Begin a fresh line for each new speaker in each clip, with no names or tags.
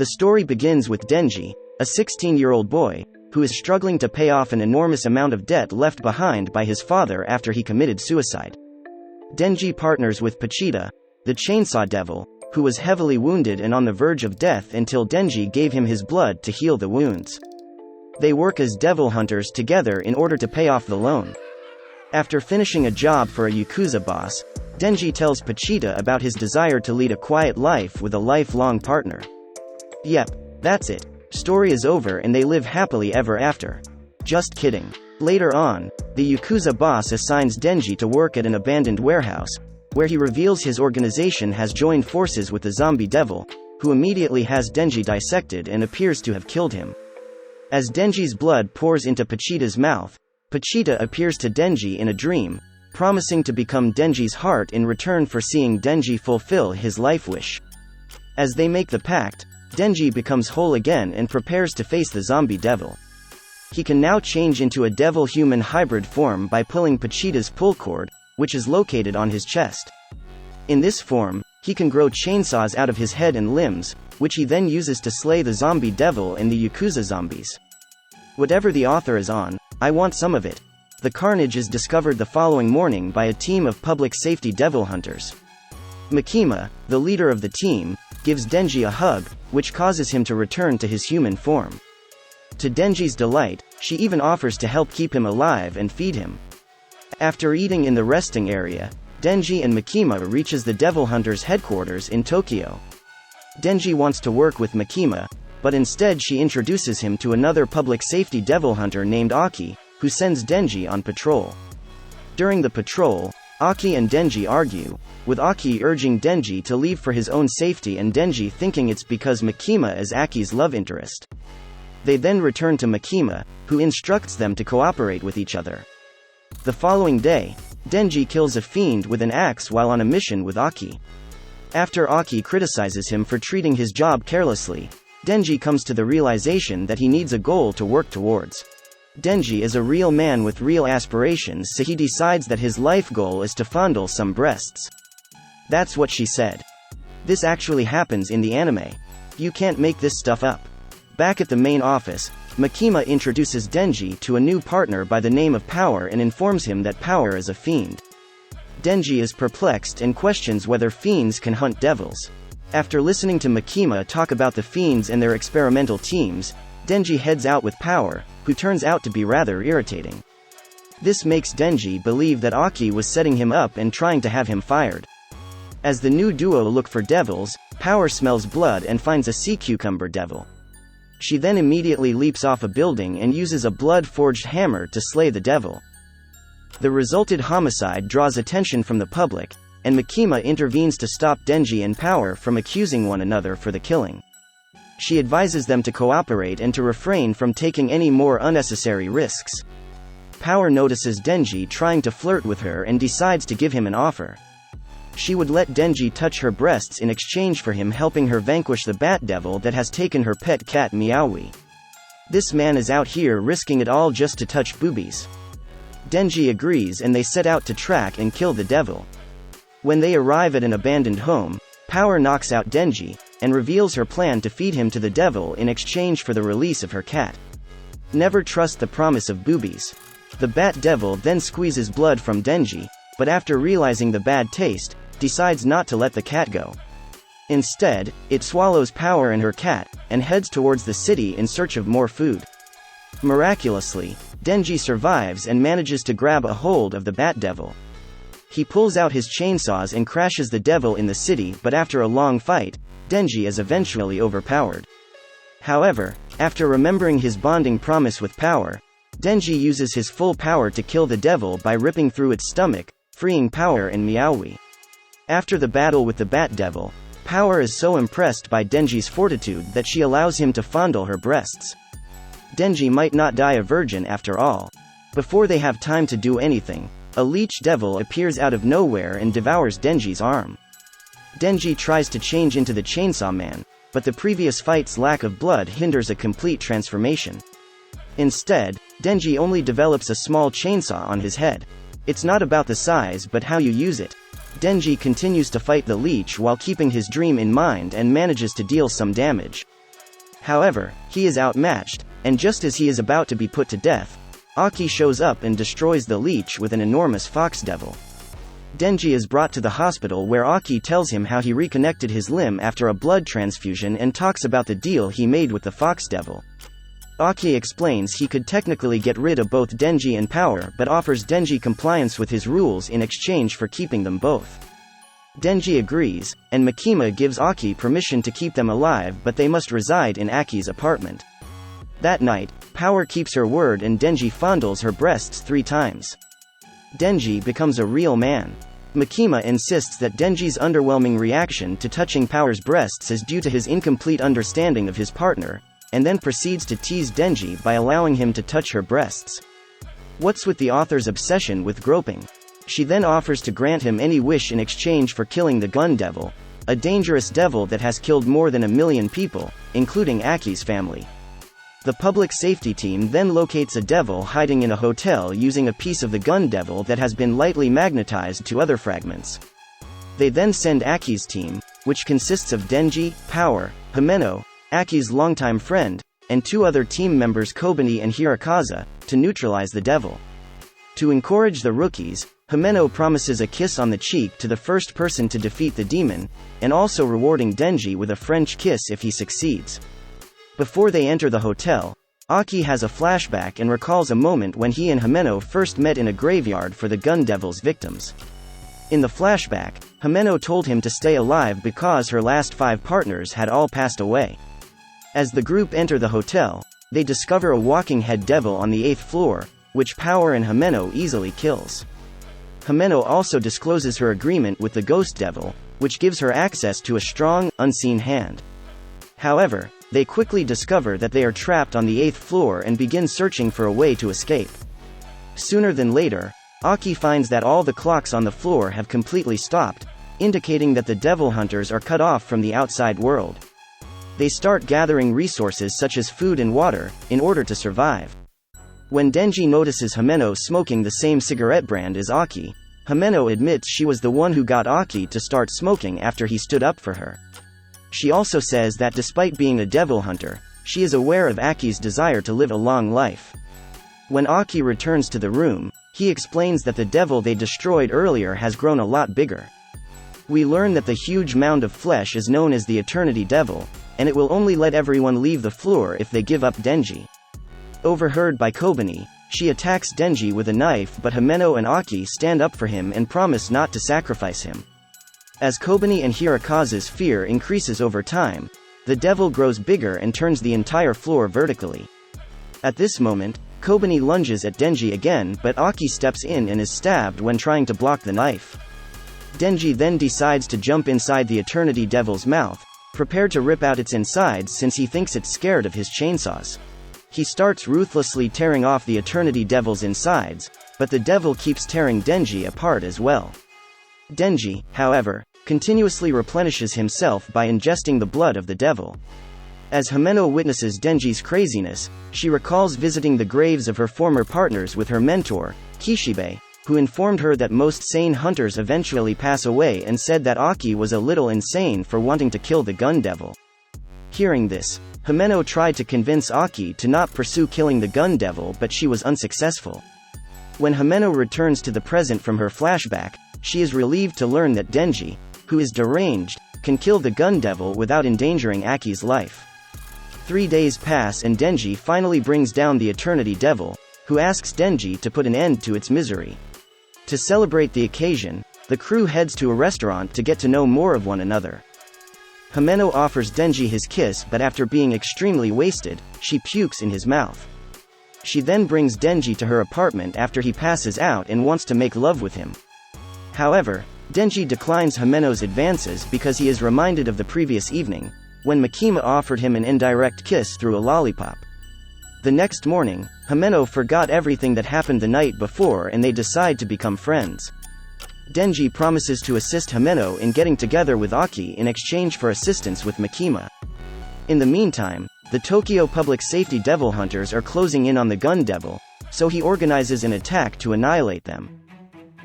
The story begins with Denji, a 16-year-old boy, who is struggling to pay off an enormous amount of debt left behind by his father after he committed suicide. Denji partners with Pochita, the chainsaw devil, who was heavily wounded and on the verge of death until Denji gave him his blood to heal the wounds. They work as devil hunters together in order to pay off the loan. After finishing a job for a Yakuza boss, Denji tells Pochita about his desire to lead a quiet life with a lifelong partner. Yep, that's it. Story is over and they live happily ever after. Just kidding. Later on, the Yakuza boss assigns Denji to work at an abandoned warehouse, where he reveals his organization has joined forces with the zombie devil, who immediately has Denji dissected and appears to have killed him. As Denji's blood pours into Pochita's mouth, Pochita appears to Denji in a dream, promising to become Denji's heart in return for seeing Denji fulfill his life wish. As they make the pact, Denji becomes whole again and prepares to face the zombie devil. He can now change into a devil-human hybrid form by pulling Pochita's pull cord, which is located on his chest. In this form, he can grow chainsaws out of his head and limbs, which he then uses to slay the zombie devil and the Yakuza zombies. Whatever the author is on, I want some of it. The carnage is discovered the following morning by a team of public safety devil hunters. Makima, the leader of the team, gives Denji a hug, which causes him to return to his human form. To Denji's delight, she even offers to help keep him alive and feed him. After eating in the resting area, Denji and Makima reaches the devil hunters' headquarters in Tokyo. Denji wants to work with Makima, but instead she introduces him to another public safety devil hunter named Aki, who sends Denji on patrol. During the patrol, Aki and Denji argue, with Aki urging Denji to leave for his own safety and Denji thinking it's because Makima is Aki's love interest. They then return to Makima, who instructs them to cooperate with each other. The following day, Denji kills a fiend with an axe while on a mission with Aki. After Aki criticizes him for treating his job carelessly, Denji comes to the realization that he needs a goal to work towards. Denji is a real man with real aspirations, so he decides that his life goal is to fondle some breasts. That's what she said. This actually happens in the anime. You can't make this stuff up. Back at the main office, Makima introduces Denji to a new partner by the name of Power and informs him that Power is a fiend. Denji is perplexed and questions whether fiends can hunt devils. After listening to Makima talk about the fiends and their experimental teams, Denji heads out with Power, who turns out to be rather irritating. This makes Denji believe that Aki was setting him up and trying to have him fired. As the new duo look for devils, Power smells blood and finds a sea cucumber devil. She then immediately leaps off a building and uses a blood-forged hammer to slay the devil. The resulted homicide draws attention from the public, and Makima intervenes to stop Denji and Power from accusing one another for the killing. She advises them to cooperate and to refrain from taking any more unnecessary risks. Power notices Denji trying to flirt with her and decides to give him an offer. She would let Denji touch her breasts in exchange for him helping her vanquish the bat devil that has taken her pet cat Meowie. This man is out here risking it all just to touch boobies. Denji agrees and they set out to track and kill the devil. When they arrive at an abandoned home, Power knocks out Denji, and reveals her plan to feed him to the devil in exchange for the release of her cat. Never trust the promise of boobies. The bat devil then squeezes blood from Denji, but after realizing the bad taste, decides not to let the cat go. Instead, it swallows Power and her cat, and heads towards the city in search of more food. Miraculously, Denji survives and manages to grab a hold of the bat devil. He pulls out his chainsaws and crashes the devil in the city, but after a long fight, Denji is eventually overpowered. However, after remembering his bonding promise with Power, Denji uses his full power to kill the devil by ripping through its stomach, freeing Power and Meowie. After the battle with the bat devil, Power is so impressed by Denji's fortitude that she allows him to fondle her breasts. Denji might not die a virgin after all. Before they have time to do anything, a leech devil appears out of nowhere and devours Denji's arm. Denji tries to change into the Chainsaw Man, but the previous fight's lack of blood hinders a complete transformation. Instead, Denji only develops a small chainsaw on his head. It's not about the size but how you use it. Denji continues to fight the leech while keeping his dream in mind and manages to deal some damage. However, he is outmatched, and just as he is about to be put to death, Aki shows up and destroys the leech with an enormous fox devil. Denji is brought to the hospital where Aki tells him how he reconnected his limb after a blood transfusion and talks about the deal he made with the fox devil. Aki explains he could technically get rid of both Denji and Power but offers Denji compliance with his rules in exchange for keeping them both. Denji agrees, and Makima gives Aki permission to keep them alive, but they must reside in Aki's apartment. That night, Power keeps her word and Denji fondles her breasts 3 times. Denji becomes a real man. Makima insists that Denji's underwhelming reaction to touching Power's breasts is due to his incomplete understanding of his partner, and then proceeds to tease Denji by allowing him to touch her breasts. What's with the author's obsession with groping? She then offers to grant him any wish in exchange for killing the Gun Devil, a dangerous devil that has killed more than 1 million people, including Aki's family. The public safety team then locates a devil hiding in a hotel using a piece of the Gun Devil that has been lightly magnetized to other fragments. They then send Aki's team, which consists of Denji, Power, Himeno, Aki's longtime friend, and 2 other team members Kobani and Hirokazu, to neutralize the devil. To encourage the rookies, Himeno promises a kiss on the cheek to the first person to defeat the demon, and also rewarding Denji with a French kiss if he succeeds. Before they enter the hotel, Aki has a flashback and recalls a moment when he and Himeno first met in a graveyard for the Gun Devil's victims. In the flashback, Himeno told him to stay alive because her last 5 partners had all passed away. As the group enter the hotel, they discover a walking head devil on the 8th floor, which Power and Himeno easily kills. Himeno also discloses her agreement with the Ghost Devil, which gives her access to a strong, unseen hand. However, they quickly discover that they are trapped on the 8th floor and begin searching for a way to escape. Sooner than later, Aki finds that all the clocks on the floor have completely stopped, indicating that the devil hunters are cut off from the outside world. They start gathering resources such as food and water, in order to survive. When Denji notices Himeno smoking the same cigarette brand as Aki, Himeno admits she was the one who got Aki to start smoking after he stood up for her. She also says that despite being a devil hunter, she is aware of Aki's desire to live a long life. When Aki returns to the room, he explains that the devil they destroyed earlier has grown a lot bigger. We learn that the huge mound of flesh is known as the Eternity Devil, and it will only let everyone leave the floor if they give up Denji. Overheard by Kobani, she attacks Denji with a knife, but Himeno and Aki stand up for him and promise not to sacrifice him. As Kobani and Hirokazu's fear increases over time, the devil grows bigger and turns the entire floor vertically. At this moment, Kobani lunges at Denji again, but Aki steps in and is stabbed when trying to block the knife. Denji then decides to jump inside the Eternity Devil's mouth, prepared to rip out its insides since he thinks it's scared of his chainsaws. He starts ruthlessly tearing off the Eternity Devil's insides, but the devil keeps tearing Denji apart as well. Denji, however, continuously replenishes himself by ingesting the blood of the devil. As Himeno witnesses Denji's craziness, she recalls visiting the graves of her former partners with her mentor, Kishibe, who informed her that most sane hunters eventually pass away and said that Aki was a little insane for wanting to kill the Gun Devil. Hearing this, Himeno tried to convince Aki to not pursue killing the Gun Devil, but she was unsuccessful. When Himeno returns to the present from her flashback, she is relieved to learn that Denji, who is deranged, can kill the Gun Devil without endangering Aki's life. 3 days pass and Denji finally brings down the Eternity Devil, who asks Denji to put an end to its misery. To celebrate the occasion, the crew heads to a restaurant to get to know more of one another. Himeno offers Denji his kiss, but after being extremely wasted, she pukes in his mouth. She then brings Denji to her apartment after he passes out and wants to make love with him. However, Denji declines Himeno's advances because he is reminded of the previous evening, when Makima offered him an indirect kiss through a lollipop. The next morning, Himeno forgot everything that happened the night before and they decide to become friends. Denji promises to assist Himeno in getting together with Aki in exchange for assistance with Makima. In the meantime, the Tokyo Public Safety Devil Hunters are closing in on the Gun Devil, so he organizes an attack to annihilate them.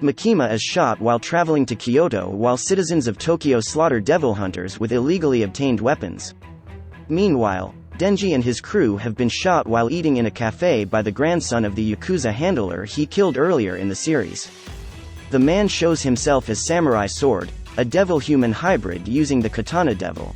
Makima is shot while traveling to Kyoto while citizens of Tokyo slaughter devil hunters with illegally obtained weapons. Meanwhile, Denji and his crew have been shot while eating in a cafe by the grandson of the Yakuza handler he killed earlier in the series. The man shows himself as Samurai Sword, a devil-human hybrid using the Katana Devil.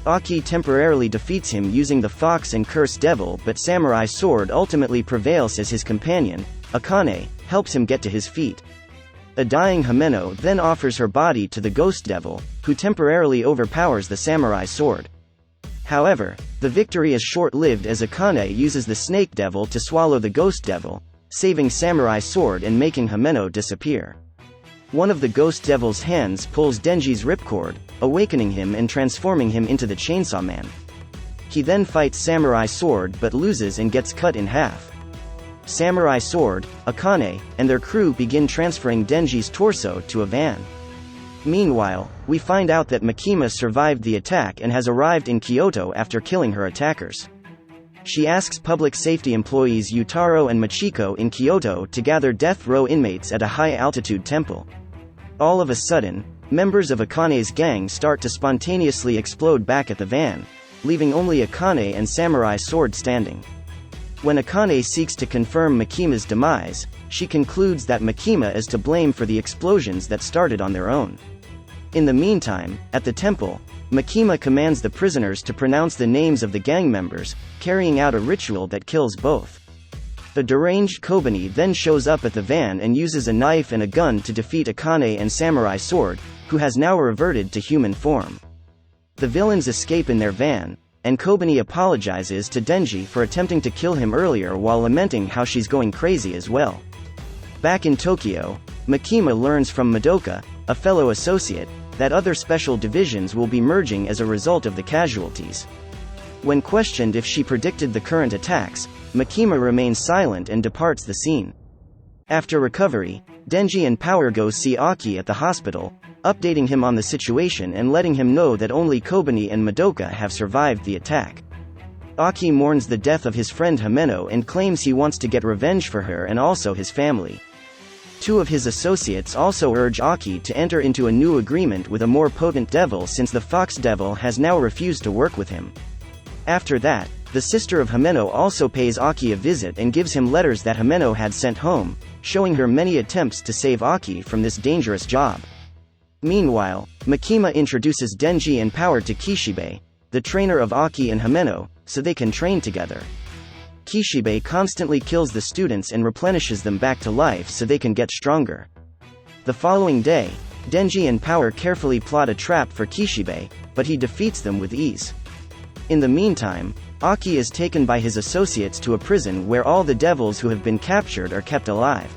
Aki temporarily defeats him using the Fox and Curse Devil, but Samurai Sword ultimately prevails as his companion. Akane helps him get to his feet. A dying Himeno then offers her body to the Ghost Devil, who temporarily overpowers the Samurai Sword. However, the victory is short-lived as Akane uses the Snake Devil to swallow the Ghost Devil, saving Samurai Sword and making Himeno disappear. One of the Ghost Devil's hands pulls Denji's ripcord, awakening him and transforming him into the Chainsaw Man. He then fights Samurai Sword but loses and gets cut in half. Samurai Sword, Akane, and their crew begin transferring Denji's torso to a van. Meanwhile, we find out that Makima survived the attack and has arrived in Kyoto after killing her attackers. She asks public safety employees Yutaro and Machiko in Kyoto to gather death row inmates at a high-altitude temple. All of a sudden, members of Akane's gang start to spontaneously explode back at the van, leaving only Akane and Samurai Sword standing. When Akane seeks to confirm Makima's demise, she concludes that Makima is to blame for the explosions that started on their own. In the meantime, at the temple, Makima commands the prisoners to pronounce the names of the gang members, carrying out a ritual that kills both. The deranged Kobani then shows up at the van and uses a knife and a gun to defeat Akane and Samurai Sword, who has now reverted to human form. The villains escape in their van, and Kobani apologizes to Denji for attempting to kill him earlier while lamenting how she's going crazy as well. Back in Tokyo, Makima learns from Madoka, a fellow associate, that other special divisions will be merging as a result of the casualties. When questioned if she predicted the current attacks, Makima remains silent and departs the scene. After recovery, Denji and Power go see Aki at the hospital, updating him on the situation and letting him know that only Kobani and Madoka have survived the attack. Aki mourns the death of his friend Himeno and claims he wants to get revenge for her and also his family. Two of his associates also urge Aki to enter into a new agreement with a more potent devil since the Fox Devil has now refused to work with him. After that, the sister of Himeno also pays Aki a visit and gives him letters that Himeno had sent home, showing her many attempts to save Aki from this dangerous job. Meanwhile, Makima introduces Denji and Power to Kishibe, the trainer of Aki and Himeno, so they can train together. Kishibe constantly kills the students and replenishes them back to life so they can get stronger. The following day, Denji and Power carefully plot a trap for Kishibe, but he defeats them with ease. In the meantime, Aki is taken by his associates to a prison where all the devils who have been captured are kept alive.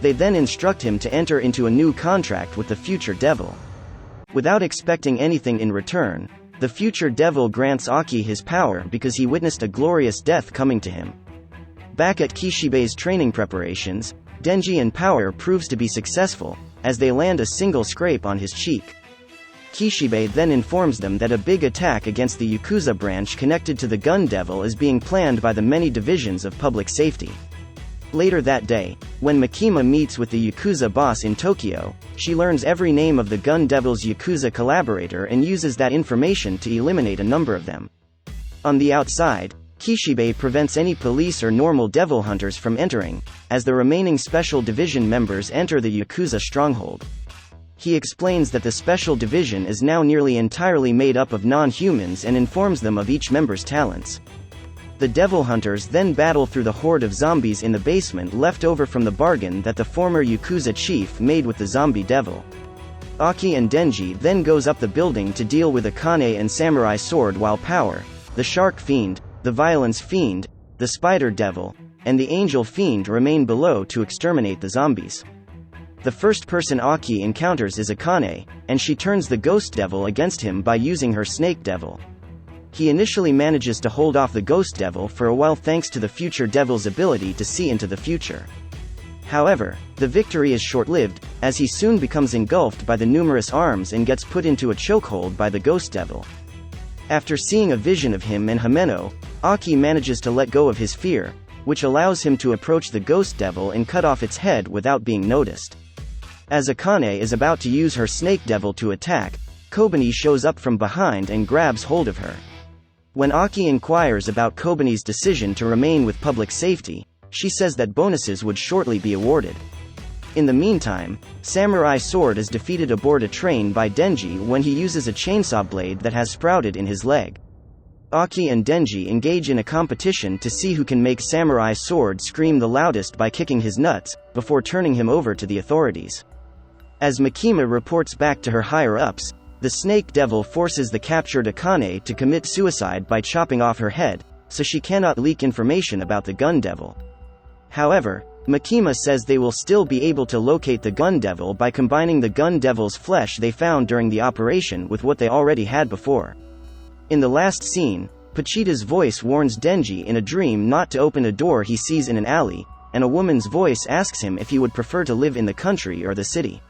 They then instruct him to enter into a new contract with the future devil. Without expecting anything in return, the future devil grants Aki his power because he witnessed a glorious death coming to him. Back at Kishibe's training preparations, Denji and Power proves to be successful, as they land a single scrape on his cheek. Kishibe then informs them that a big attack against the Yakuza branch connected to the Gun Devil is being planned by the many divisions of public safety. Later that day, when Makima meets with the Yakuza boss in Tokyo, she learns every name of the Gun Devil's Yakuza collaborator and uses that information to eliminate a number of them. On the outside, Kishibe prevents any police or normal devil hunters from entering, as the remaining special division members enter the Yakuza stronghold. He explains that the special division is now nearly entirely made up of non-humans and informs them of each member's talents. The devil hunters then battle through the horde of zombies in the basement left over from the bargain that the former Yakuza chief made with the zombie devil. Aki and Denji then goes up the building to deal with Akane and Samurai Sword while Power, the Shark Fiend, the Violence Fiend, the Spider Devil, and the Angel Fiend remain below to exterminate the zombies. The first person Aki encounters is Akane, and she turns the Ghost Devil against him by using her Snake Devil. He initially manages to hold off the Ghost Devil for a while thanks to the future devil's ability to see into the future. However, the victory is short-lived, as he soon becomes engulfed by the numerous arms and gets put into a chokehold by the Ghost Devil. After seeing a vision of him and Himeno, Aki manages to let go of his fear, which allows him to approach the Ghost Devil and cut off its head without being noticed. As Akane is about to use her Snake Devil to attack, Kobani shows up from behind and grabs hold of her. When Aki inquires about Kobani's decision to remain with public safety, she says that bonuses would shortly be awarded. In the meantime, Samurai Sword is defeated aboard a train by Denji when he uses a chainsaw blade that has sprouted in his leg. Aki and Denji engage in a competition to see who can make Samurai Sword scream the loudest by kicking his nuts, before turning him over to the authorities. As Makima reports back to her higher-ups, the Snake Devil forces the captured Akane to commit suicide by chopping off her head, so she cannot leak information about the Gun Devil. However, Makima says they will still be able to locate the Gun Devil by combining the Gun Devil's flesh they found during the operation with what they already had before. In the last scene, Pochita's voice warns Denji in a dream not to open a door he sees in an alley, and a woman's voice asks him if he would prefer to live in the country or the city.